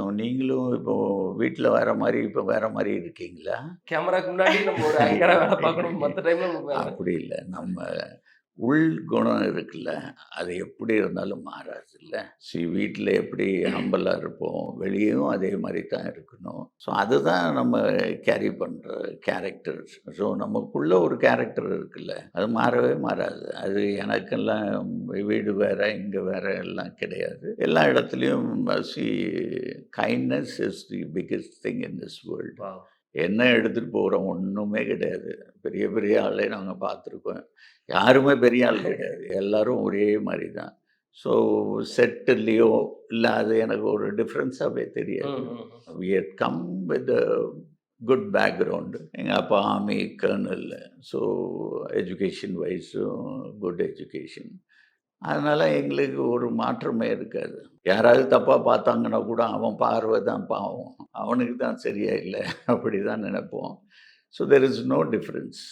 நீங்களும் இப்போ வீட்ல வேற மாரி, இப்போ வேற மாரி இருக்கீங்களா? கேமராக்கு முன்னாடி நம்ம ஒரு ஆங்கரா வேல பார்க்கணும். மத்த டைம்ல நம்ம வேற. அப்படி இல்ல. நம்ம உள் குணம் இருக்குல்ல, அது எப்படி இருந்தாலும் மாறாதுல்ல. வீட்ல எப்படி ஹம்பிளா இருப்போம், வெளியவும் அதே மாரி தான் இருக்கணும். ஸோ அதுதான் நம்ம கேரி பண்ற கேரக்டர். ஸோ நமக்குள்ள ஒரு கேரக்டர் இருக்குல்ல, அது மாறவே மாறாது. அது எனக்கெல்லாம் வீடு வேற, இங்க வேற எல்லாம் கிடையாது. எல்லா இடத்துலயும் C kindness is the biggest thing in this world. Wow! என்ன எடுத்துட்டு போறோம் ஒண்ணுமே கிடையாது. பெரிய பெரிய ஆளே நாங்க பார்த்துருக்கோம். யாருமே பெரிய ஆள் கிடையாது. எல்லாரும் ஒரே மாரி தான். ஸோ செட்டுலயோ இல்ல அது எனக்கு ஒரு டிஃபரன்ஸாவே தெரியாது. ம், ம், ம். We had come with a good background. எங்க அப்பா ஆர்மி கர்னல். ஸோ எஜுகேஷன் வைஸும் குட் எஜுகேஷன். அதனால எங்களுக்கு ஒரு மாற்றமே இருக்காது. யாராவது தப்பா பார்த்தாங்கன்னா கூட, அவன் பார்வை தான் பாவம். அவனுக்கு தான் சரியா இல்ல. அப்படிதான் நெனைப்போம். So there is no difference.